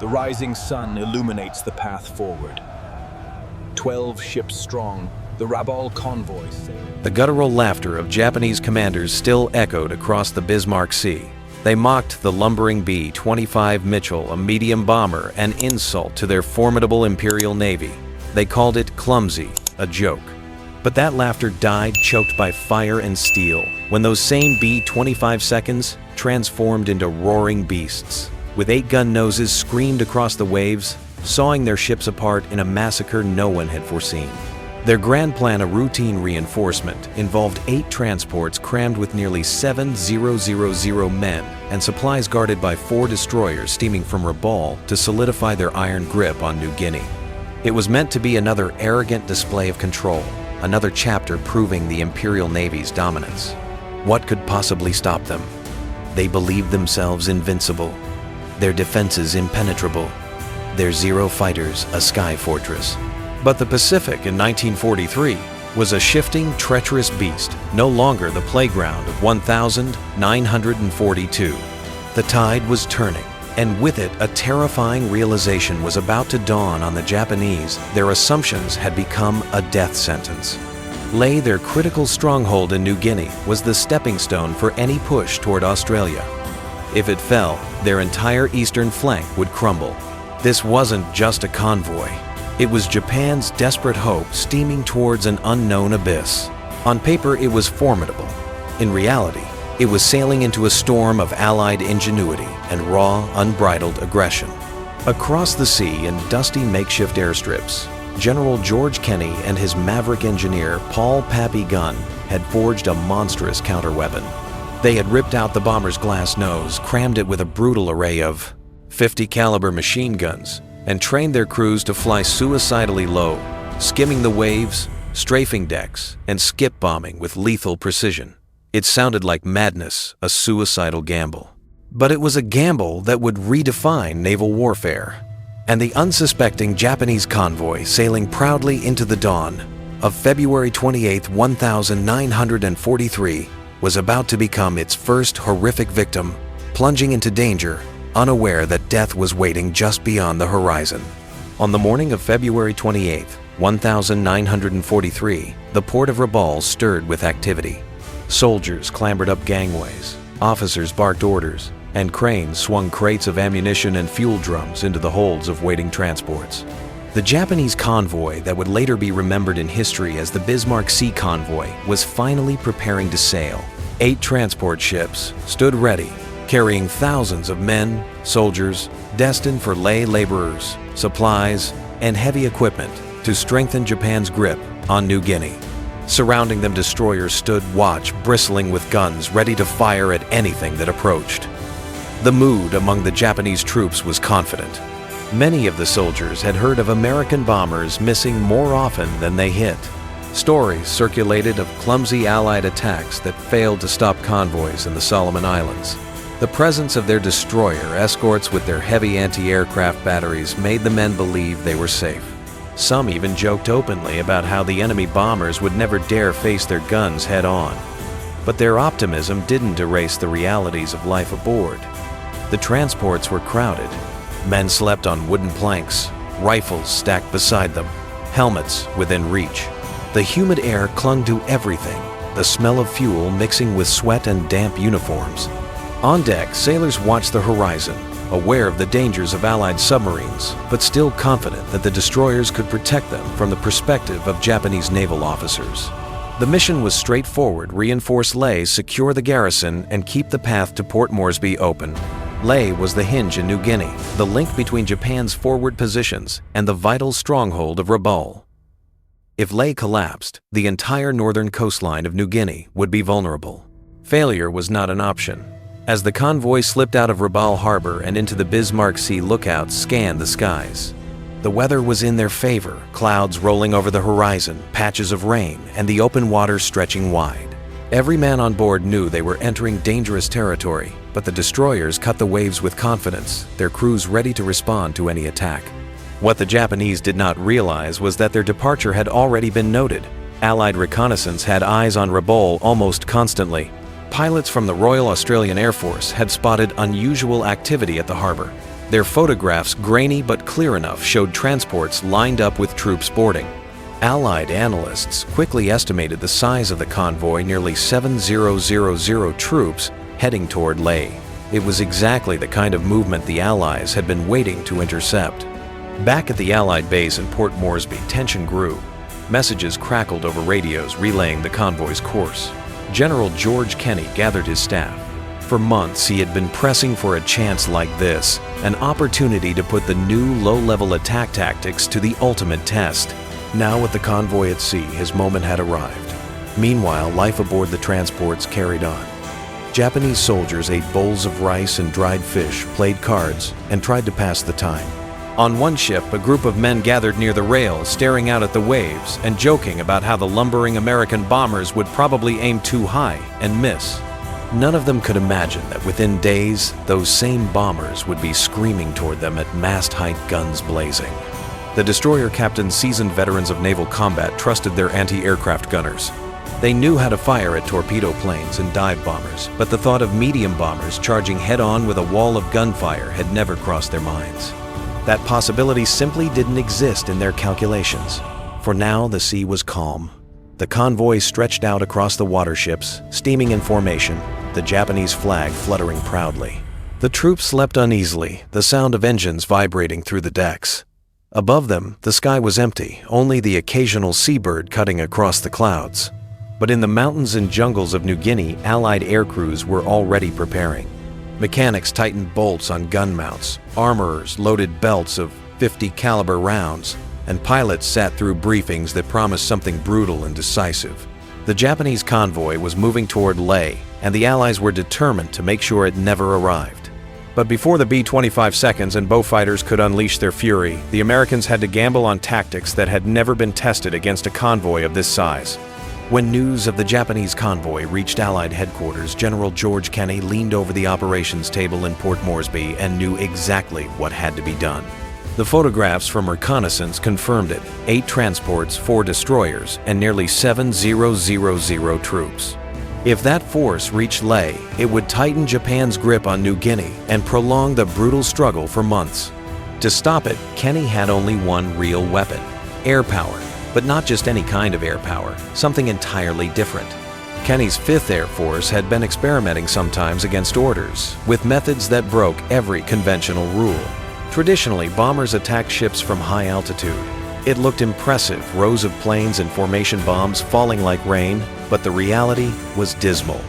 The rising sun illuminates the path forward. 12 ships strong, the Rabaul convoy sailed. The guttural laughter of Japanese commanders still echoed across the Bismarck Sea. They mocked the lumbering B-25 Mitchell, a medium bomber, an insult to their formidable Imperial Navy. They called it clumsy, a joke. But that laughter died choked by fire and steel when those same B-25 seconds transformed into roaring beasts, with 8-gun noses screamed across the waves, sawing their ships apart in a massacre no one had foreseen. Their grand plan, a routine reinforcement, involved 8 transports crammed with nearly 7,000 men and supplies guarded by 4 destroyers steaming from Rabaul to solidify their iron grip on New Guinea. It was meant to be another arrogant display of control, another chapter proving the Imperial Navy's dominance. What could possibly stop them? They believed themselves invincible, their defenses impenetrable, their 0 fighters a sky fortress. But the Pacific in 1943 was a shifting, treacherous beast, no longer the playground of 1942. The tide was turning, and with it a terrifying realization was about to dawn on the Japanese. Their assumptions had become a death sentence. Lae, their critical stronghold in New Guinea, was the stepping stone for any push toward Australia. If it fell, their entire eastern flank would crumble. This wasn't just a convoy. It was Japan's desperate hope steaming towards an unknown abyss. On paper, it was formidable. In reality, it was sailing into a storm of Allied ingenuity and raw, unbridled aggression. Across the sea in dusty makeshift airstrips, General George Kenney and his maverick engineer, Paul Pappy Gunn, had forged a monstrous counterweapon. They had ripped out the bomber's glass nose, crammed it with a brutal array of .50 caliber machine guns, and trained their crews to fly suicidally low, skimming the waves, strafing decks, and skip bombing with lethal precision. It sounded like madness, a suicidal gamble. But it was a gamble that would redefine naval warfare. And the unsuspecting Japanese convoy sailing proudly into the dawn of February 28, 1943, was about to become its first horrific victim, plunging into danger, unaware that death was waiting just beyond the horizon. On the morning of February 28, 1943, the port of Rabaul stirred with activity. Soldiers clambered up gangways, officers barked orders, and cranes swung crates of ammunition and fuel drums into the holds of waiting transports. The Japanese convoy that would later be remembered in history as the Bismarck Sea convoy was finally preparing to sail. 8 transport ships stood ready, carrying thousands of men, soldiers, destined for lay laborers, supplies, and heavy equipment to strengthen Japan's grip on New Guinea. Surrounding them, destroyers stood watch, bristling with guns, ready to fire at anything that approached. The mood among the Japanese troops was confident. Many of the soldiers had heard of American bombers missing more often than they hit. Stories circulated of clumsy Allied attacks that failed to stop convoys in the Solomon Islands. The presence of their destroyer escorts with their heavy anti-aircraft batteries made the men believe they were safe. Some even joked openly about how the enemy bombers would never dare face their guns head-on. But their optimism didn't erase the realities of life aboard. The transports were crowded. Men slept on wooden planks, rifles stacked beside them, helmets within reach. The humid air clung to everything, the smell of fuel mixing with sweat and damp uniforms. On deck, sailors watched the horizon, aware of the dangers of Allied submarines, but still confident that the destroyers could protect them from the perspective of Japanese naval officers. The mission was straightforward: reinforce Lae, secure the garrison, and keep the path to Port Moresby open. Lae was the hinge in New Guinea, the link between Japan's forward positions and the vital stronghold of Rabaul. If Lae collapsed, the entire northern coastline of New Guinea would be vulnerable. Failure was not an option. As the convoy slipped out of Rabaul Harbor and into the Bismarck Sea, lookouts scanned the skies. The weather was in their favor, clouds rolling over the horizon, patches of rain, and the open water stretching wide. Every man on board knew they were entering dangerous territory, but the destroyers cut the waves with confidence, their crews ready to respond to any attack. What the Japanese did not realize was that their departure had already been noted. Allied reconnaissance had eyes on Rabaul almost constantly. Pilots from the Royal Australian Air Force had spotted unusual activity at the harbor. Their photographs, grainy but clear enough, showed transports lined up with troops boarding. Allied analysts quickly estimated the size of the convoy, nearly 7,000 troops heading toward Leh. It was exactly the kind of movement the Allies had been waiting to intercept. Back at the Allied base in Port Moresby, tension grew. Messages crackled over radios relaying the convoy's course. General George Kenney gathered his staff. For months, he had been pressing for a chance like this, an opportunity to put the new low-level attack tactics to the ultimate test. Now, with the convoy at sea, his moment had arrived. Meanwhile, life aboard the transports carried on. Japanese soldiers ate bowls of rice and dried fish, played cards, and tried to pass the time. On one ship, a group of men gathered near the rail, staring out at the waves and joking about how the lumbering American bombers would probably aim too high and miss. None of them could imagine that within days, those same bombers would be screaming toward them at mast-height guns blazing. The destroyer captains, seasoned veterans of naval combat, trusted their anti-aircraft gunners. They knew how to fire at torpedo planes and dive bombers, but the thought of medium bombers charging head-on with a wall of gunfire had never crossed their minds. That possibility simply didn't exist in their calculations. For now, the sea was calm. The convoy stretched out across the waterships, steaming in formation, the Japanese flag fluttering proudly. The troops slept uneasily, the sound of engines vibrating through the decks. Above them, the sky was empty, only the occasional seabird cutting across the clouds. But in the mountains and jungles of New Guinea, Allied air crews were already preparing. Mechanics tightened bolts on gun mounts, armorers loaded belts of .50 caliber rounds, and pilots sat through briefings that promised something brutal and decisive. The Japanese convoy was moving toward Leh, and the Allies were determined to make sure it never arrived. But before the B-25 seconds and Beaufighters could unleash their fury, the Americans had to gamble on tactics that had never been tested against a convoy of this size. When news of the Japanese convoy reached Allied headquarters, General George Kenney leaned over the operations table in Port Moresby and knew exactly what had to be done. The photographs from reconnaissance confirmed it: 8 transports, 4 destroyers, and nearly 7,000 troops. If that force reached Leh, it would tighten Japan's grip on New Guinea and prolong the brutal struggle for months. To stop it, Kenney had only one real weapon: air power. But not just any kind of air power, something entirely different. Kenney's 5th Air Force had been experimenting sometimes against orders, with methods that broke every conventional rule. Traditionally, bombers attacked ships from high altitude. It looked impressive, rows of planes and formation bombs falling like rain, but the reality was dismal.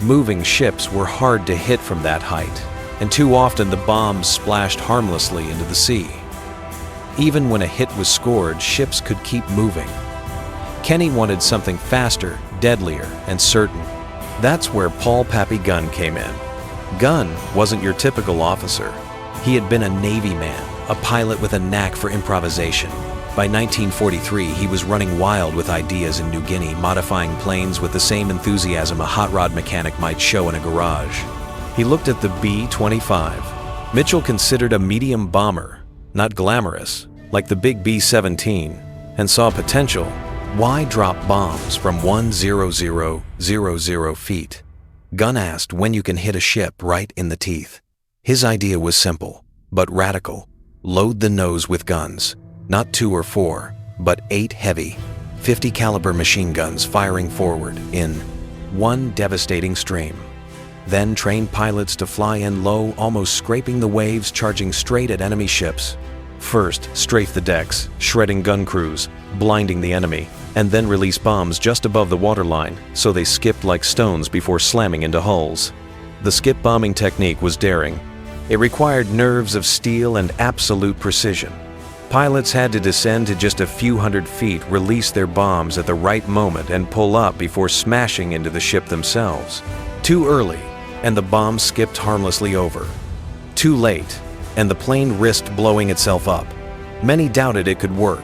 Moving ships were hard to hit from that height, and too often the bombs splashed harmlessly into the sea. Even when a hit was scored, ships could keep moving. Kenney wanted something faster, deadlier, and certain. That's where Pappy Gunn came in. Gunn wasn't your typical officer. He had been a Navy man, a pilot with a knack for improvisation. By 1943, he was running wild with ideas in New Guinea, modifying planes with the same enthusiasm a hot rod mechanic might show in a garage. He looked at the B-25. Mitchell considered a medium bomber, not glamorous, like the big B-17, and saw potential. Why drop bombs from 1,000 feet? Gunn asked when you can hit a ship right in the teeth. His idea was simple, but radical. Load the nose with guns, not 2 or 4, but 8 heavy, .50 caliber machine guns firing forward in one devastating stream. Then train pilots to fly in low, almost scraping the waves, charging straight at enemy ships. First, strafe the decks, shredding gun crews, blinding the enemy, and then release bombs just above the waterline so they skipped like stones before slamming into hulls. The skip bombing technique was daring. It required nerves of steel and absolute precision. Pilots had to descend to just a few hundred feet, release their bombs at the right moment, and pull up before smashing into the ship themselves. Too early, and the bomb skipped harmlessly over. Too late, and the plane risked blowing itself up. Many doubted it could work.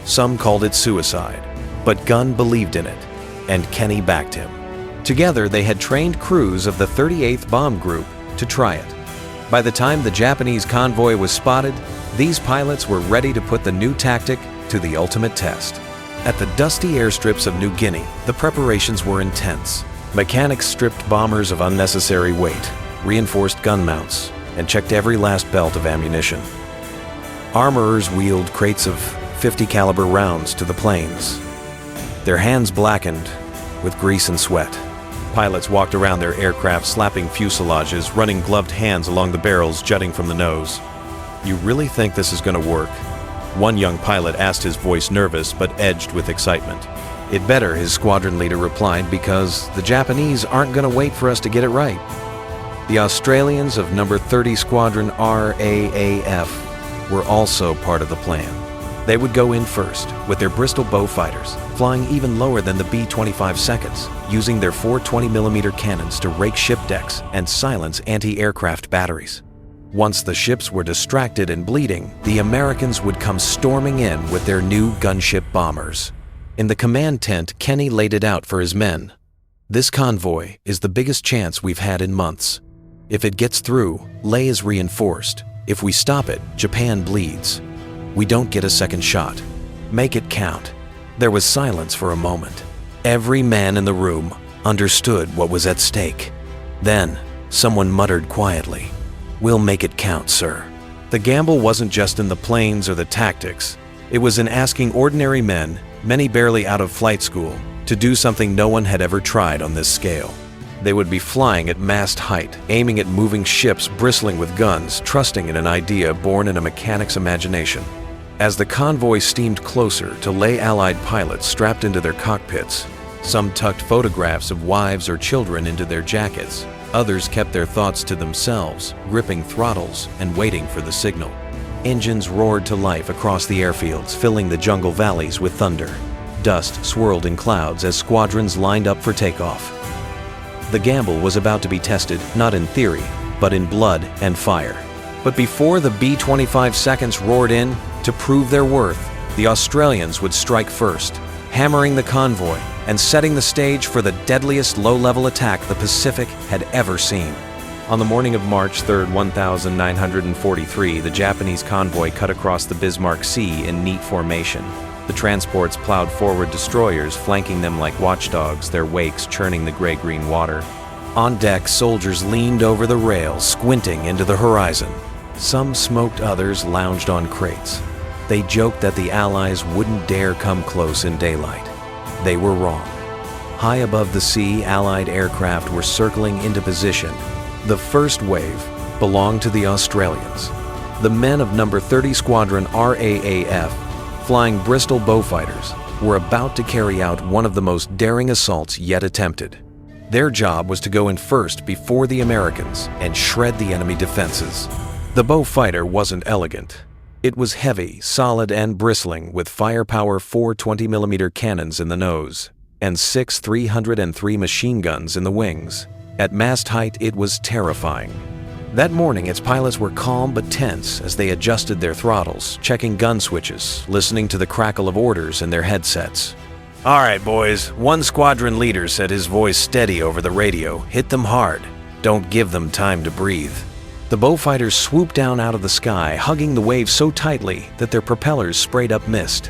Some called it suicide. But Gunn believed in it, and Kenney backed him. Together, they had trained crews of the 38th Bomb Group to try it. By the time the Japanese convoy was spotted, these pilots were ready to put the new tactic to the ultimate test. At the dusty airstrips of New Guinea, the preparations were intense. Mechanics stripped bombers of unnecessary weight, reinforced gun mounts, and checked every last belt of ammunition. Armorers wheeled crates of .50 caliber rounds to the planes, their hands blackened with grease and sweat. Pilots walked around their aircraft slapping fuselages, running gloved hands along the barrels jutting from the nose. "You really think this is going to work?" One young pilot asked, his voice nervous but edged with excitement. "It better," his squadron leader replied, "because the Japanese aren't going to wait for us to get it right." The Australians of number 30 Squadron RAAF were also part of the plan. They would go in first with their Bristol bow fighters, flying even lower than the B-25 seconds, using their 420mm cannons to rake ship decks and silence anti-aircraft batteries. Once the ships were distracted and bleeding, the Americans would come storming in with their new gunship bombers. In the command tent, Kenny laid it out for his men. "This convoy is the biggest chance we've had in months. If it gets through, Leh is reinforced. If we stop it, Japan bleeds. We don't get a second shot. Make it count." There was silence for a moment. Every man in the room understood what was at stake. Then, someone muttered quietly, "We'll make it count, sir." The gamble wasn't just in the planes or the tactics. It was in asking ordinary men, many barely out of flight school, to do something no one had ever tried on this scale. They would be flying at mast height, aiming at moving ships bristling with guns, trusting in an idea born in a mechanic's imagination. As the convoy steamed closer to Leh Allied pilots strapped into their cockpits, some tucked photographs of wives or children into their jackets. Others kept their thoughts to themselves, gripping throttles and waiting for the signal. Engines roared to life across the airfields, filling the jungle valleys with thunder. Dust swirled in clouds as squadrons lined up for takeoff. The gamble was about to be tested, not in theory, but in blood and fire. But before the B-25 seconds roared in, to prove their worth, the Australians would strike first, hammering the convoy and setting the stage for the deadliest low-level attack the Pacific had ever seen. On the morning of March 3, 1943, the Japanese convoy cut across the Bismarck Sea in neat formation. The transports plowed forward destroyers, flanking them like watchdogs, their wakes churning the gray-green water. On deck, soldiers leaned over the rail, squinting into the horizon. Some smoked, others lounged on crates. They joked that the Allies wouldn't dare come close in daylight. They were wrong. High above the sea, Allied aircraft were circling into position. The first wave belonged to the Australians. The men of number 30 Squadron RAAF, flying Bristol Beaufighters, were about to carry out one of the most daring assaults yet attempted. Their job was to go in first before the Americans and shred the enemy defenses. The Beaufighter wasn't elegant. It was heavy, solid, and bristling with firepower 420mm cannons in the nose and 6 303 machine guns in the wings. At mast height, it was terrifying. That morning, its pilots were calm but tense as they adjusted their throttles, checking gun switches, listening to the crackle of orders in their headsets. "All right, boys," one squadron leader said, his voice steady over the radio. "Hit them hard. Don't give them time to breathe." The Beaufighters swooped down out of the sky, hugging the waves so tightly that their propellers sprayed up mist.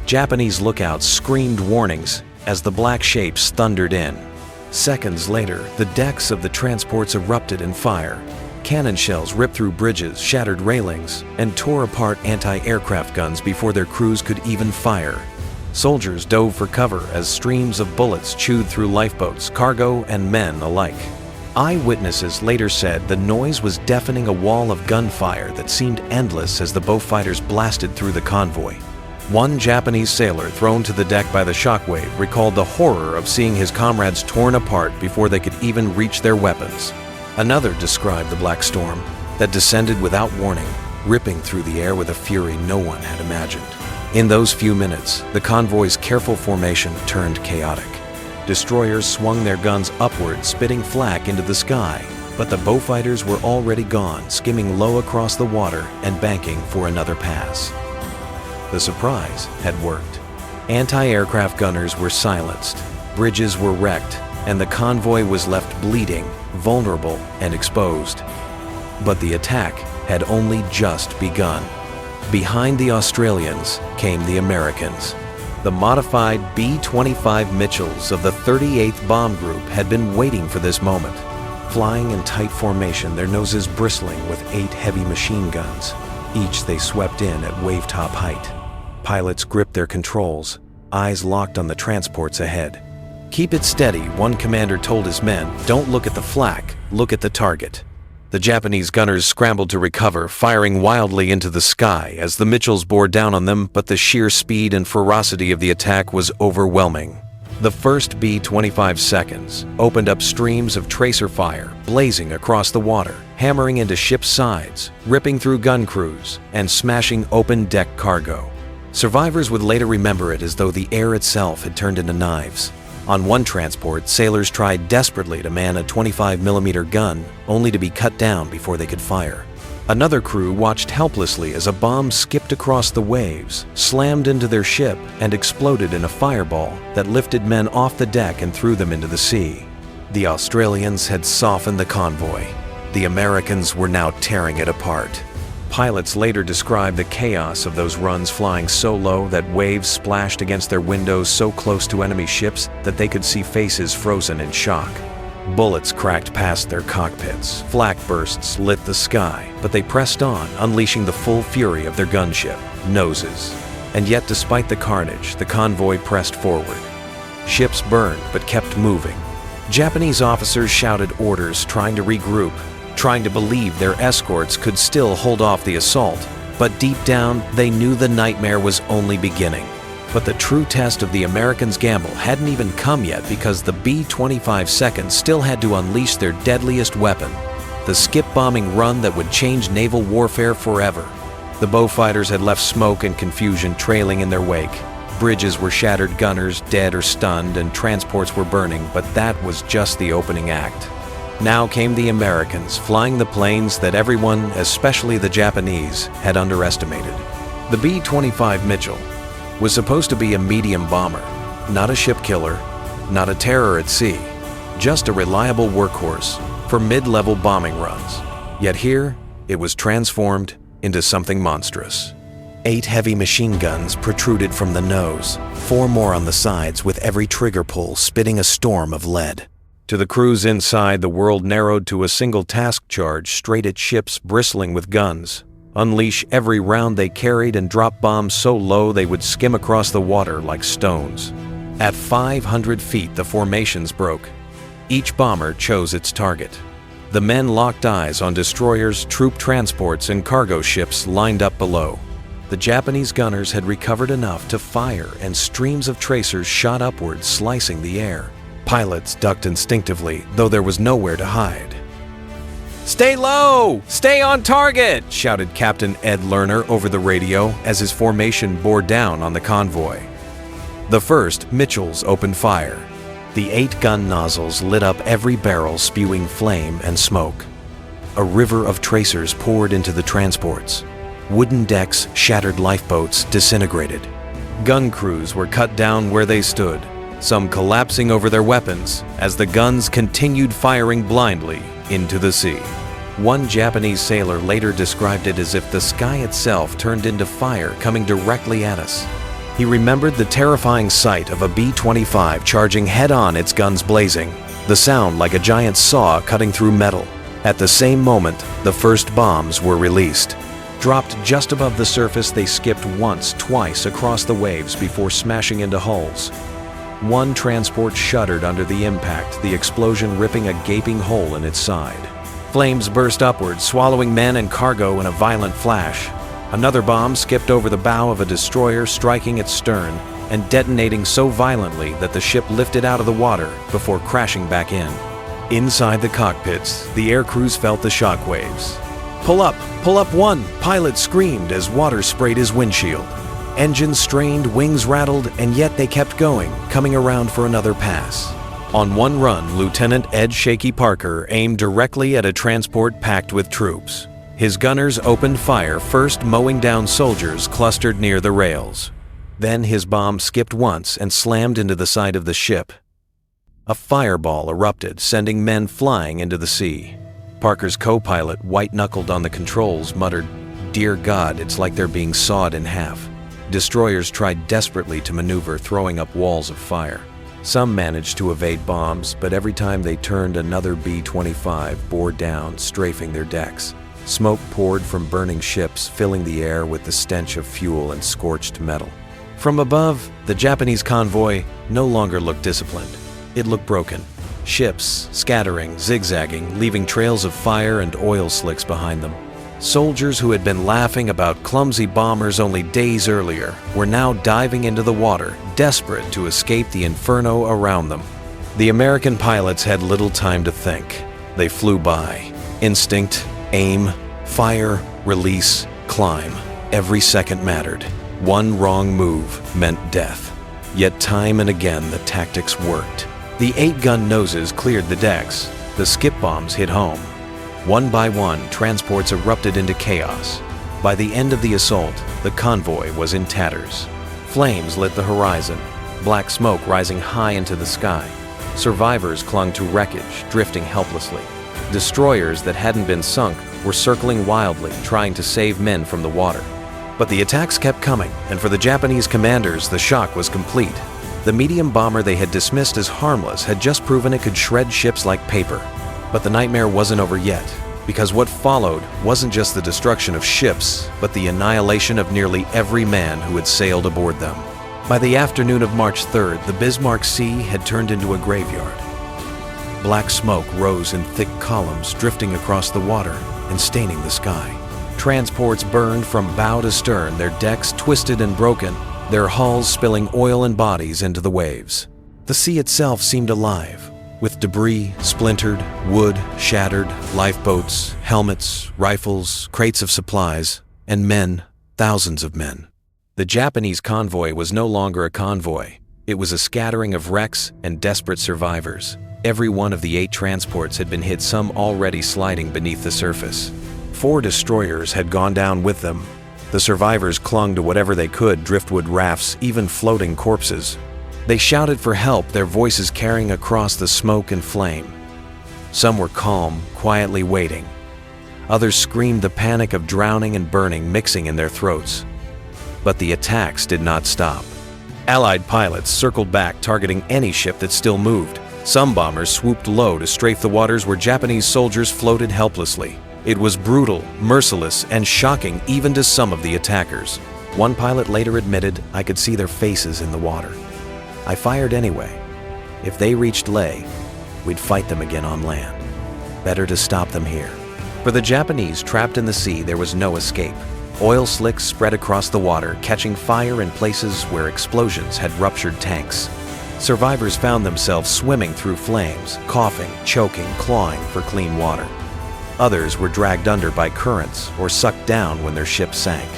Japanese lookouts screamed warnings as the black shapes thundered in. Seconds later, the decks of the transports erupted in fire. Cannon shells ripped through bridges, shattered railings, and tore apart anti-aircraft guns before their crews could even fire. Soldiers dove for cover as streams of bullets chewed through lifeboats, cargo, and men alike. Eyewitnesses later said the noise was deafening, a wall of gunfire that seemed endless as the Beaufighters blasted through the convoy. One Japanese sailor thrown to the deck by the shockwave recalled the horror of seeing his comrades torn apart before they could even reach their weapons. Another described the black storm that descended without warning, ripping through the air with a fury no one had imagined. In those few minutes, the convoy's careful formation turned chaotic. Destroyers swung their guns upward, spitting flak into the sky, but the Beaufighters were already gone, skimming low across the water and banking for another pass. The surprise had worked. Anti-aircraft gunners were silenced, bridges were wrecked, and the convoy was left bleeding, vulnerable, and exposed. But the attack had only just begun. Behind the Australians came the Americans. The modified B-25 Mitchells of the 38th Bomb Group had been waiting for this moment. flying in tight formation, their noses bristling with 8 heavy machine guns. Each they swept in at wave-top height. Pilots gripped their controls, eyes locked on the transports ahead. "Keep it steady," one commander told his men. "Don't look at the flak, look at the target." The Japanese gunners scrambled to recover, firing wildly into the sky as the Mitchells bore down on them, but the sheer speed and ferocity of the attack was overwhelming. The first B-25 seconds opened up streams of tracer fire, blazing across the water, hammering into ships' sides, ripping through gun crews, and smashing open-deck cargo. Survivors would later remember it as though the air itself had turned into knives. On one transport, sailors tried desperately to man a 25mm gun, only to be cut down before they could fire. Another crew watched helplessly as a bomb skipped across the waves, slammed into their ship, and exploded in a fireball that lifted men off the deck and threw them into the sea. The Australians had softened the convoy. The Americans were now tearing it apart. Pilots later described the chaos of those runs, flying so low that waves splashed against their windows so close to enemy ships that they could see faces frozen in shock. Bullets cracked past their cockpits, flak bursts lit the sky, but they pressed on, unleashing the full fury of their gunship, noses. And yet, despite the carnage, the convoy pressed forward. Ships burned but kept moving. Japanese officers shouted orders, trying to regroup, trying to believe their escorts could still hold off the assault, but deep down they knew the nightmare was only beginning. But the true test of the Americans' gamble hadn't even come yet, because the B-25 seconds still had to unleash their deadliest weapon, the skip-bombing run that would change naval warfare forever. The Beaufighters had left smoke and confusion trailing in their wake. Bridges were shattered, gunners dead or stunned, and transports were burning, but that was just the opening act. Now came the Americans, flying the planes that everyone, especially the Japanese, had underestimated. The B-25 Mitchell was supposed to be a medium bomber, not a ship killer, not a terror at sea, just a reliable workhorse for mid-level bombing runs. Yet here, it was transformed into something monstrous. 8 heavy machine guns protruded from the nose, 4 more on the sides, with every trigger pull spitting a storm of lead. To the crews inside, the world narrowed to a single task charge straight at ships bristling with guns. Unleash every round they carried and drop bombs so low they would skim across the water like stones. At 500 feet, the formations broke. Each bomber chose its target. The men locked eyes on destroyers, troop transports, and cargo ships lined up below. The Japanese gunners had recovered enough to fire, and streams of tracers shot upwards, slicing the air. Pilots ducked instinctively, though there was nowhere to hide. "Stay low! Stay on target!" shouted Captain Ed Lerner over the radio as his formation bore down on the convoy. The first Mitchells opened fire. The 8 gun nozzles lit up every barrel, spewing flame and smoke. A river of tracers poured into the transports. Wooden decks, shattered lifeboats, disintegrated. Gun crews were cut down where they stood, some collapsing over their weapons as the guns continued firing blindly into the sea. One Japanese sailor later described it as if the sky itself turned into fire coming directly at us. He remembered the terrifying sight of a B-25 charging head-on, its guns blazing, the sound like a giant saw cutting through metal. At the same moment, the first bombs were released. Dropped just above the surface, they skipped once, twice across the waves before smashing into hulls. One transport shuddered under the impact, the explosion ripping a gaping hole in its side. Flames burst upward, swallowing men and cargo in a violent flash. Another bomb skipped over the bow of a destroyer, striking its stern and detonating so violently that the ship lifted out of the water before crashing back in. Inside the cockpits, the air crews felt the shockwaves. Pull up one!" Pilot screamed as water sprayed his windshield. Engines strained, wings rattled, and yet they kept going, coming around for another pass. On one run, Lieutenant Ed "Shaky" Parker aimed directly at a transport packed with troops. His gunners opened fire, first mowing down soldiers clustered near the rails. Then his bomb skipped once and slammed into the side of the ship. A fireball erupted, sending men flying into the sea. Parker's co-pilot, white-knuckled on the controls, muttered, "Dear God, it's like they're being sawed in half." Destroyers tried desperately to maneuver, throwing up walls of fire. Some managed to evade bombs, but every time they turned, another B-25 bore down, strafing their decks. Smoke poured from burning ships, filling the air with the stench of fuel and scorched metal. From above, the Japanese convoy no longer looked disciplined. It looked broken. Ships scattering, zigzagging, leaving trails of fire and oil slicks behind them. Soldiers who had been laughing about clumsy bombers only days earlier were now diving into the water, desperate to escape the inferno around them. The American pilots had little time to think. They flew by. Instinct, aim, fire, release, climb. Every second mattered. One wrong move meant death. Yet time and again the tactics worked. The 8-gun noses cleared the decks. The skip bombs hit home. One by one, transports erupted into chaos. By the end of the assault, the convoy was in tatters. Flames lit the horizon, black smoke rising high into the sky. Survivors clung to wreckage, drifting helplessly. Destroyers that hadn't been sunk were circling wildly, trying to save men from the water. But the attacks kept coming, and for the Japanese commanders, the shock was complete. The medium bomber they had dismissed as harmless had just proven it could shred ships like paper. But the nightmare wasn't over yet, because what followed wasn't just the destruction of ships, but the annihilation of nearly every man who had sailed aboard them. By the afternoon of March 3rd, the Bismarck Sea had turned into a graveyard. Black smoke rose in thick columns, drifting across the water and staining the sky. Transports burned from bow to stern, their decks twisted and broken, their hulls spilling oil and bodies into the waves. The sea itself seemed alive, with debris, splintered, wood, shattered, lifeboats, helmets, rifles, crates of supplies, and men, thousands of men. The Japanese convoy was no longer a convoy. It was a scattering of wrecks and desperate survivors. Every one of the 8 transports had been hit, some already sliding beneath the surface. 4 destroyers had gone down with them. The survivors clung to whatever they could, driftwood rafts, even floating corpses. They shouted for help, their voices carrying across the smoke and flame. Some were calm, quietly waiting. Others screamed the panic of drowning and burning mixing in their throats. But the attacks did not stop. Allied pilots circled back, targeting any ship that still moved. Some bombers swooped low to strafe the waters where Japanese soldiers floated helplessly. It was brutal, merciless, and shocking even to some of the attackers. One pilot later admitted, "I could see their faces in the water. I fired anyway. If they reached Leh, we'd fight them again on land. Better to stop them here." For the Japanese trapped in the sea, there was no escape. Oil slicks spread across the water, catching fire in places where explosions had ruptured tanks. Survivors found themselves swimming through flames, coughing, choking, clawing for clean water. Others were dragged under by currents or sucked down when their ships sank.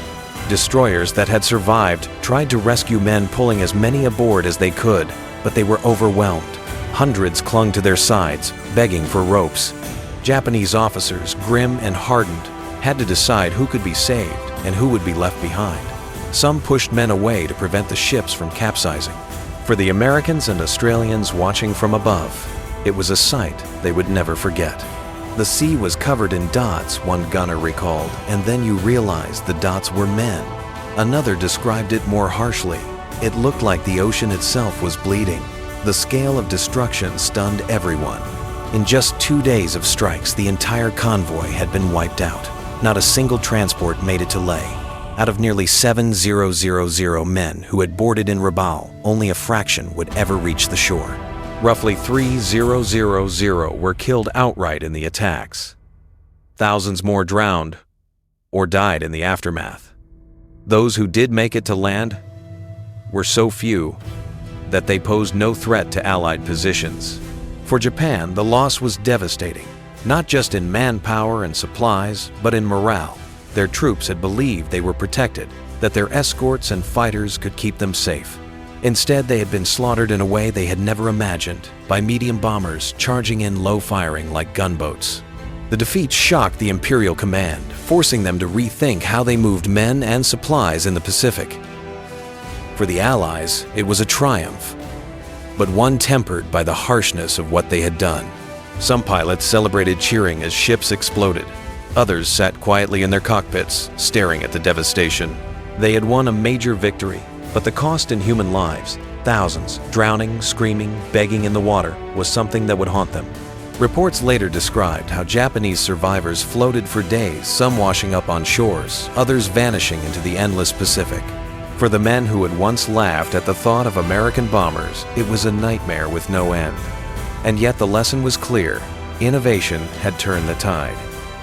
Destroyers that had survived tried to rescue men, pulling as many aboard as they could, but they were overwhelmed. Hundreds clung to their sides, begging for ropes. Japanese officers, grim and hardened, had to decide who could be saved and who would be left behind. Some pushed men away to prevent the ships from capsizing. For the Americans and Australians watching from above, it was a sight they would never forget. The sea was covered in dots, one gunner recalled, and then you realized the dots were men. Another described it more harshly. It looked like the ocean itself was bleeding. The scale of destruction stunned everyone. In just 2 days of strikes, the entire convoy had been wiped out. Not a single transport made it to Leh. Out of nearly 7,000 men who had boarded in Rabaul, only a fraction would ever reach the shore. Roughly 3,000 were killed outright in the attacks. Thousands more drowned or died in the aftermath. Those who did make it to land were so few that they posed no threat to Allied positions. For Japan, the loss was devastating, not just in manpower and supplies, but in morale. Their troops had believed they were protected, that their escorts and fighters could keep them safe. Instead, they had been slaughtered in a way they had never imagined, by medium bombers charging in low firing like gunboats. The defeat shocked the Imperial Command, forcing them to rethink how they moved men and supplies in the Pacific. For the Allies, it was a triumph, but one tempered by the harshness of what they had done. Some pilots celebrated cheering as ships exploded. Others sat quietly in their cockpits, staring at the devastation. They had won a major victory, but the cost in human lives thousands, drowning, screaming, begging in the water, was something that would haunt them. Reports later described how Japanese survivors floated for days, some washing up on shores, others vanishing into the endless Pacific. For the men who had once laughed at the thought of American bombers, it was a nightmare with no end. And yet the lesson was clear. Innovation had turned the tide.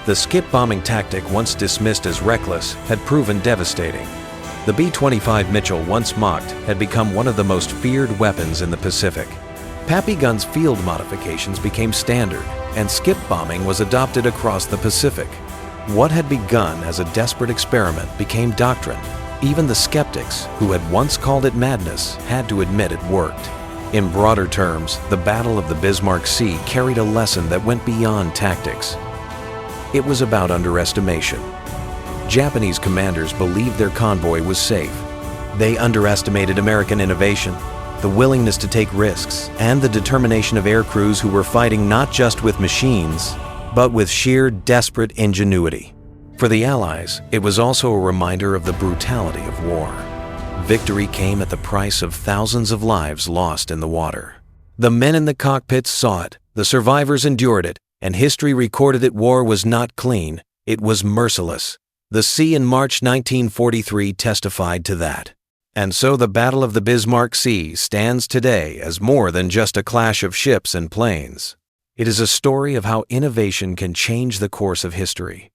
The skip bombing tactic, once dismissed as reckless, had proven devastating. The B-25 Mitchell, once mocked, had become one of the most feared weapons in the Pacific. Pappy Gunn's field modifications became standard, and skip bombing was adopted across the Pacific. What had begun as a desperate experiment became doctrine. Even the skeptics, who had once called it madness, had to admit it worked. In broader terms, the Battle of the Bismarck Sea carried a lesson that went beyond tactics. It was about underestimation. Japanese commanders believed their convoy was safe. They underestimated American innovation, the willingness to take risks, and the determination of air crews who were fighting not just with machines, but with sheer desperate ingenuity. For the Allies, it was also a reminder of the brutality of war. Victory came at the price of thousands of lives lost in the water. The men in the cockpits saw it, the survivors endured it, and history recorded that war was not clean, it was merciless. The sea in March 1943 testified to that. And so the Battle of the Bismarck Sea stands today as more than just a clash of ships and planes. It is a story of how innovation can change the course of history,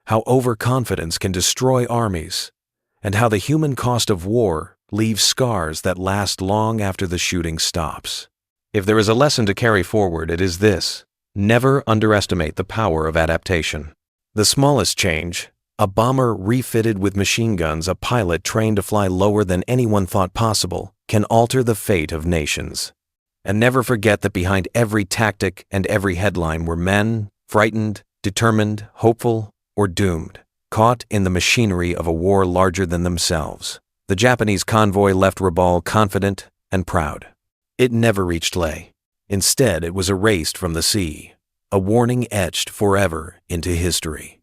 how overconfidence can destroy armies, and how the human cost of war leaves scars that last long after the shooting stops. If there is a lesson to carry forward, it is this: never underestimate the power of adaptation. The smallest change, a bomber refitted with machine guns, a pilot trained to fly lower than anyone thought possible, can alter the fate of nations. And never forget that behind every tactic and every headline were men, frightened, determined, hopeful, or doomed, caught in the machinery of a war larger than themselves. The Japanese convoy left Rabaul confident and proud. It never reached Leh. Instead, it was erased from the sea, a warning etched forever into history.